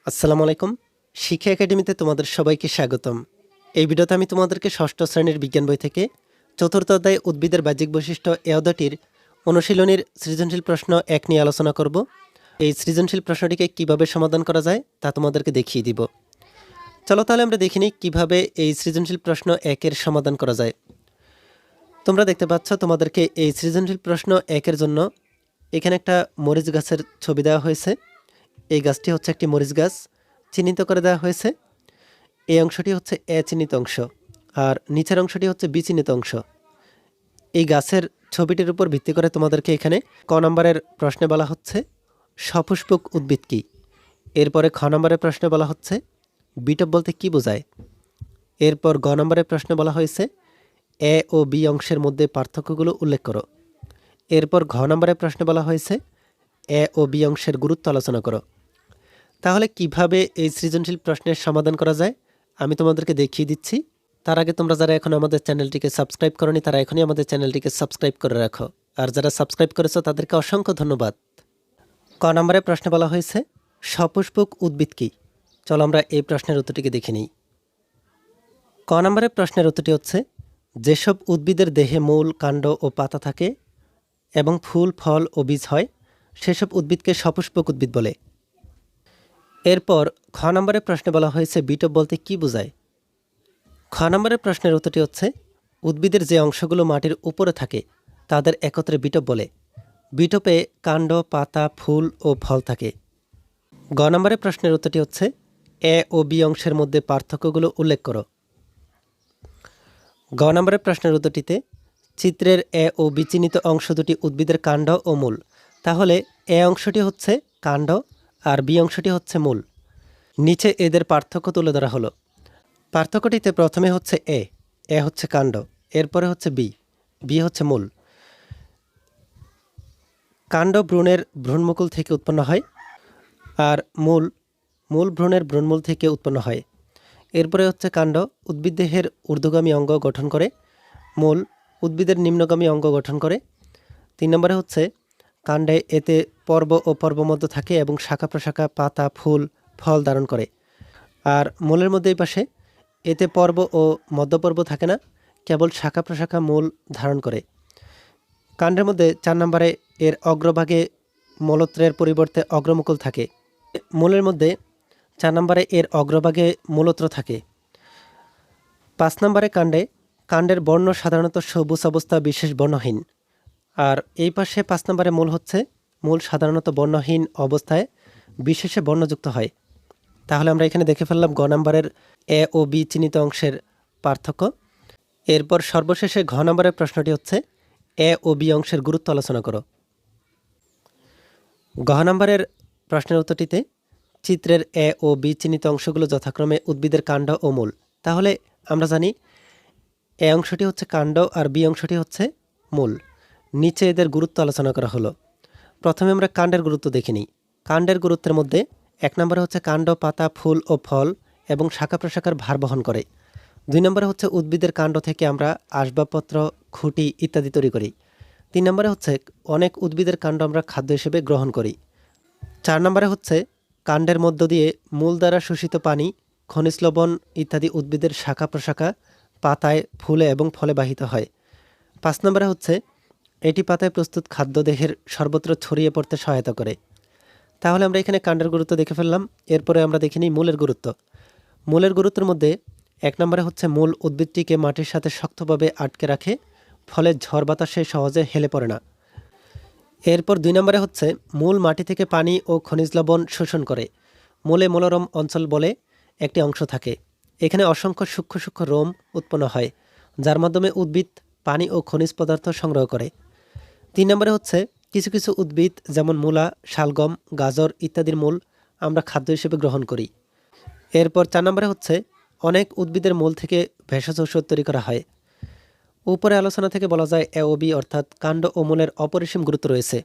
আসসালামু আলাইকুম। শিক্ষা একাডেমিতে তোমাদের সবাইকে স্বাগতম। এই ভিডিওতে আমি তোমাদেরকে ষষ্ঠ শ্রেণীর বিজ্ঞান বই থেকে চতুর্থ অধ্যায় উদ্ভিদের বাহ্যিক বৈশিষ্ট্য এ অধ্যায়টির অনুশীলনীর সৃজনশীল প্রশ্ন ১ নিয়ে আলোচনা করব। এই সৃজনশীল প্রশ্নটিকে কিভাবে সমাধান করা যায় তা তোমাদেরকে দেখিয়ে দিব। চলো তাহলে আমরা দেখে নিই কীভাবে এই সৃজনশীল প্রশ্ন ১ এর সমাধান করা যায়। তোমরা দেখতে পাচ্ছ তোমাদেরকে এই সৃজনশীল প্রশ্ন ১ এর জন্য এখানে একটা মরিচ গাছের ছবি দেওয়া হয়েছে। এই গাছটি হচ্ছে একটি মরিচ গাছ, চিহ্নিত করে দেওয়া হয়েছে। এই অংশটি হচ্ছে এ চিহ্নিত অংশ আর নিচের অংশটি হচ্ছে বি চিহ্নিত অংশ। এই গাছের ছবিটির উপর ভিত্তি করে তোমাদেরকে এখানে ক নম্বরের প্রশ্নে বলা হচ্ছে সপুষ্পক উদ্ভিদ কী। এরপরে খ নম্বরের প্রশ্নে বলা হচ্ছে বিটপ বলতে কী বোঝায়। এরপর গ নম্বরের প্রশ্নে বলা হয়েছে এ ও বি অংশের মধ্যে পার্থক্যগুলো উল্লেখ করো। এরপর ঘ নম্বরের প্রশ্নে বলা হয়েছে এ ও বি অংশের গুরুত্ব আলোচনা করো। তাহলে কিভাবে এই সৃজনশীল প্রশ্নের সমাধান করা যায় আমি তোমাদেরকে দেখিয়ে দিচ্ছি। তার আগে তোমরা যারা এখন আমাদের চ্যানেলটিকে সাবস্ক্রাইব করোনি তারা এখনই আমাদের চ্যানেলটিকে সাবস্ক্রাইব করে রাখো, আর যারা সাবস্ক্রাইব করেছো তাদেরকে অসংখ্য ধন্যবাদ। ক নম্বরে প্রশ্নে বলা হয়েছে সপুষ্পক উদ্ভিদ কী। চলো আমরা এই প্রশ্নের উত্তরটিকে দেখে নিই। ক নম্বরের প্রশ্নের উত্তরটি হচ্ছে যেসব উদ্ভিদের দেহে মূল, কাণ্ড ও পাতা থাকে এবং ফুল, ফল ও বীজ হয় সেসব উদ্ভিদকে সপুষ্পক উদ্ভিদ বলে। এরপর খ নম্বরের প্রশ্নে বলা হয়েছে বিটপ বলতে কী বোঝায়। খ নম্বরের প্রশ্নের উত্তরটি হচ্ছে উদ্ভিদের যে অংশগুলো মাটির উপরে থাকে তাদের একত্রে বিটপ বলে। বিটপে কাণ্ড, পাতা, ফুল ও ফল থাকে। গ নম্বরের প্রশ্নের উত্তরটি হচ্ছে এ ও বি অংশের মধ্যে পার্থক্যগুলো উল্লেখ করো। গ নম্বরের প্রশ্নের উত্তরটিতে চিত্রের এ ও বি চিহ্নিত অংশ দুটি উদ্ভিদের কাণ্ড ও মূল। তাহলে এ অংশটি হচ্ছে কাণ্ড আর বি অংশটি হচ্ছে মূল। নিচে এদের পার্থক্য তুলে ধরা হলো। পার্থক্যটিতে প্রথমে হচ্ছে এ হচ্ছে কাণ্ড, এরপরে হচ্ছে বি হচ্ছে মূল। কাণ্ড ভ্রূণের ভ্রূণমুকুল থেকে উৎপন্ন হয় আর মূল ভ্রূণের ভ্রূণমূল থেকে উৎপন্ন হয়। এরপরে হচ্ছে কাণ্ড উদ্ভিদদেহের ঊর্ধ্বগামী অঙ্গ গঠন করে, মূল উদ্ভিদের নিম্নগামী অঙ্গ গঠন করে। 3 নম্বরে হচ্ছে কাণ্ডে এতে পর্ব ও পর্বমধ্য থাকে এবং শাখা প্রশাখা, পাতা, ফুল, ফল ধারণ করে। আর মূলের মধ্যে এই পাশে এতে পর্ব ও মধ্যপর্ব থাকে না, কেবল শাখা প্রশাখা মূল ধারণ করে। কাণ্ডের মধ্যে 4 নম্বরে এর অগ্রভাগে মূলত্রের পরিবর্তে অগ্রমুকুল থাকে। মূলের মধ্যে 4 নম্বরে এর অগ্রভাগে মূলত্র থাকে। 5 নম্বরে কাণ্ডের বর্ণ সাধারণত সবুজ অবস্থা, বিশেষ বর্ণহীন। আর এই পাশে 5 নম্বরে মূল সাধারণত বর্ণহীন অবস্থায় বিশেষে বর্ণযুক্ত হয়। তাহলে আমরা এখানে দেখে ফেললাম গ নম্বরের এ ও বি চিহ্নিত অংশের পার্থক্য। এরপর সর্বশেষে ঘ নম্বরের প্রশ্নটি হচ্ছে এ ও বি অংশের গুরুত্ব আলোচনা করো। ঘ নম্বরের প্রশ্নের উত্তরটিতে চিত্রের এ ও বি চিহ্নিত অংশগুলো যথাক্রমে উদ্ভিদের কাণ্ড ও মূল। তাহলে আমরা জানি এ অংশটি হচ্ছে কাণ্ড আর বি অংশটি হচ্ছে মূল। নিচে এদের গুরুত্ব আলোচনা করা হলো। প্রথমে আমরা কাণ্ডের গুরুত্ব দেখে নিই। কাণ্ডের গুরুত্বের মধ্যে 1 নম্বরে হচ্ছে কাণ্ড, পাতা, ফুল ও ফল এবং শাখা প্রশাখার ভার বহন করে। 2 নম্বরে হচ্ছে উদ্ভিদের কাণ্ড থেকে আমরা আসবাবপত্র, খুঁটি ইত্যাদি তৈরি করি। 3 নম্বরে হচ্ছে অনেক উদ্ভিদের কাণ্ড আমরা খাদ্য হিসেবে গ্রহণ করি। 4 নম্বরে হচ্ছে কাণ্ডের মধ্য দিয়ে মূল দ্বারা শোষিত পানি, খনিজ লবণ ইত্যাদি উদ্ভিদের শাখা প্রশাখা পাতায়, ফুলে এবং ফলে বাহিত হয়। 5 নম্বরে হচ্ছে এটি পাতায় প্রস্তুত খাদ্য দেহের সর্বত্র ছড়িয়ে পড়তে সহায়তা করে। তাহলে আমরা এখানে কাণ্ডের গুরুত্ব দেখে ফেললাম। এরপরে আমরা দেখে নিই মূলের গুরুত্ব। মূলের গুরুত্বের মধ্যে 1 নম্বরে হচ্ছে মূল উদ্ভিদটিকে মাটির সাথে শক্তভাবে আটকে রাখে, ফলে ঝড় বাতাসে সহজে হেলে পড়ে না। এরপর 2 নম্বরে হচ্ছে মূল মাটি থেকে পানি ও খনিজ লবণ শোষণ করে। মূলে মূলরম অঞ্চল বলে একটি অংশ থাকে। এখানে অসংখ্য সূক্ষ্ম সূক্ষ্ম রোম উৎপন্ন হয়, যার মাধ্যমে উদ্ভিদ পানি ও খনিজ পদার্থ সংগ্রহ করে। 3 নম্বরে হচ্ছে কিছু কিছু উদ্ভিদ যেমন মূলা, শালগম, গাজর ইত্যাদির মূল আমরা খাদ্য হিসেবে গ্রহণ করি। এরপর 4 নম্বরে হচ্ছে অনেক উদ্ভিদের মূল থেকে ভেষজ ঔষধ তৈরি করা হয়। উপরে আলোচনা থেকে বলা যায় এ ও বি অর্থাৎ কাণ্ড ও মূলের অপরিসীম গুরুত্ব রয়েছে।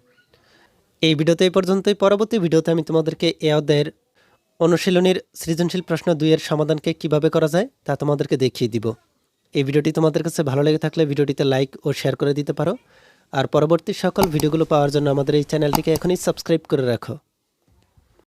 এই ভিডিওতে এই পর্যন্তই। পরবর্তী ভিডিওতে আমি তোমাদেরকে এ অধ্যায়ের অনুশীলনীর সৃজনশীল প্রশ্ন 2 এর সমাধানকে কিভাবে করা যায় তা তোমাদেরকে দেখিয়ে দিব। এই ভিডিওটি তোমাদের কাছে ভালো লেগে থাকলে ভিডিওটিতে লাইক ও শেয়ার করে দিতে পারো। আর পরবর্তী সকল ভিডিওগুলো পাওয়ার জন্য আমাদের এই চ্যানেলটিকে এখনই সাবস্ক্রাইব করে রাখো।